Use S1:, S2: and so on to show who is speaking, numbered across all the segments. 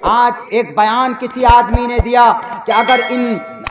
S1: آج ایک بیان کسی آدمی نے دیا کہ اگر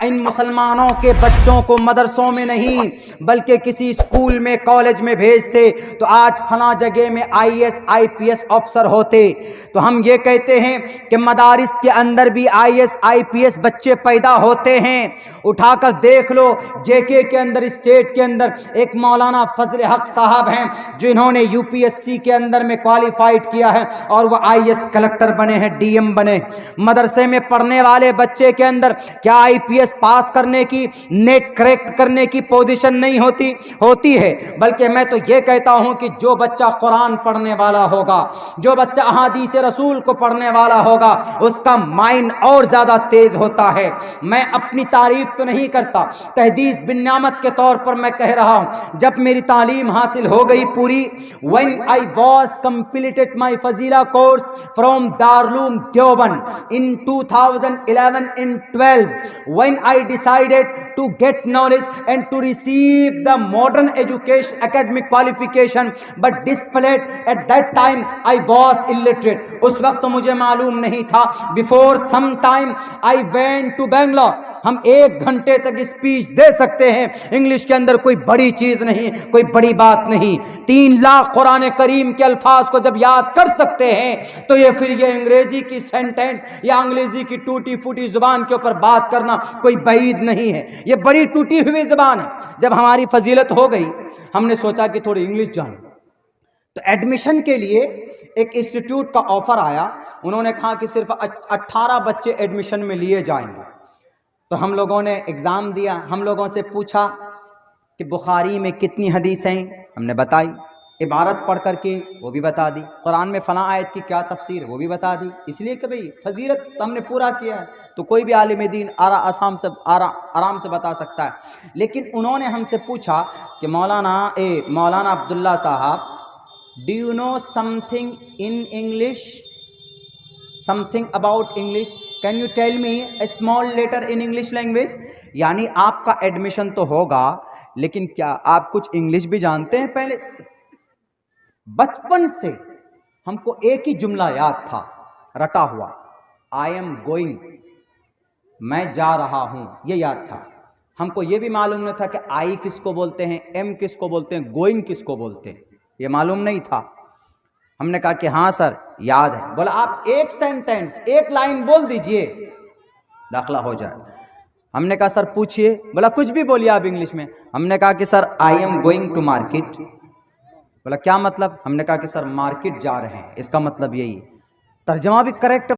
S1: ان مسلمانوں کے بچوں کو مدرسوں میں نہیں بلکہ کسی اسکول میں کالج میں بھیجتے تو آج فلاں جگہ میں IAS IPS افسر ہوتے۔ تو ہم یہ کہتے ہیں کہ مدارس کے اندر بھی IAS IPS بچے پیدا ہوتے ہیں۔ اٹھا کر دیکھ لو JK کے اندر، اسٹیٹ کے اندر ایک مولانا فضل حق صاحب ہیں جنہوں نے UPSC کے اندر میں کوالیفائڈ کیا ہے اور وہ IAS کلکٹر بنے ہیں، DM بنے۔ مدرسے میں پڑھنے والے بچے کے اندر کیا IPS پاس کرنے کی، نیٹ کریکٹ کرنے کی پوزیشن نہیں ہوتی ہے، بلکہ میں تو یہ کہتا ہوں کہ جو بچہ قرآن پڑھنے والا ہوگا، جو بچہ احادیث رسول کو پڑھنے والا ہوگا، اس کا مائنڈ اور زیادہ تیز ہوتا ہے۔ میں اپنی تعریف تو نہیں کرتا، تحدیث بن نعمت کے طور پر میں کہہ رہا ہوں، جب میری تعلیم حاصل ہو گئی پوری، when I was completed my فضیلہ course from Darul Deoband in 2011 and 12, when I decided to get knowledge and to receive the modern education academic qualification, but displayed at that time I was illiterate. اس وقت مجھے معلوم نہیں تھا۔ before some time I went to Bangalore. ہم 1 گھنٹے تک speech دے سکتے ہیں، انگلش کے اندر کوئی بڑی چیز نہیں، کوئی بڑی بات نہیں۔ 3 لاکھ قرآن کریم کے الفاظ کو جب یاد کر سکتے ہیں تو یہ پھر یہ انگریزی کی سینٹینس یا انگریزی کی ٹوٹی پھوٹی زبان کے اوپر بات کرنا کوئی بعید نہیں ہے، یہ بڑی ٹوٹی ہوئی زبان ہے۔ جب ہماری فضیلت ہو گئی، ہم نے سوچا کہ تھوڑی انگلش جانیں، تو ایڈمیشن کے لیے ایک انسٹیٹیوٹ کا آفر آیا۔ انہوں نے کہا کہ صرف 18 بچے ایڈمیشن میں لیے جائیں گے۔ تو ہم لوگوں نے ایگزام دیا، ہم لوگوں سے پوچھا کہ بخاری میں کتنی حدیثیں ہیں، ہم نے بتائی، عبارت پڑھ کر کے وہ بھی بتا دی، قرآن میں فلاں آیت کی کیا تفسیر وہ بھی بتا دی، اس لیے کہ بھئی فضیلت ہم نے پورا کیا ہے تو کوئی بھی عالم دین آرام سے بتا سکتا ہے۔ لیکن انہوں نے ہم سے پوچھا کہ Maulana Abdullah Sahab, do you know something in English, something about English, can you tell me a small letter in English language؟ یعنی آپ کا ایڈمیشن تو ہوگا لیکن کیا آپ کچھ انگلش بھی جانتے ہیں؟ پہلے سے بچپن سے ہم کو ایک ہی جملہ یاد تھا رٹا ہوا، I am going، میں جا رہا ہوں، یہ یاد تھا۔ ہم کو یہ بھی معلوم نہیں تھا کہ I کس کو بولتے ہیں، M کس کو بولتے ہیں، going کس کو بولتے ہیں، یہ معلوم نہیں تھا۔ ہم نے کہا کہ ہاں سر یاد ہے۔ بولا آپ ایک سینٹینس، ایک لائن بول دیجئے، داخلہ ہو جائے۔ ہم نے کہا سر پوچھئے۔ بولا کچھ بھی بولیے آپ انگلش میں۔ ہم نے کہا کہ sir I am going to market. بولا کیا مطلب؟ ہم نے کہا کہ سر مارکیٹ جا رہے ہیں، اس کا مطلب یہی۔ ترجمہ بھی کریکٹ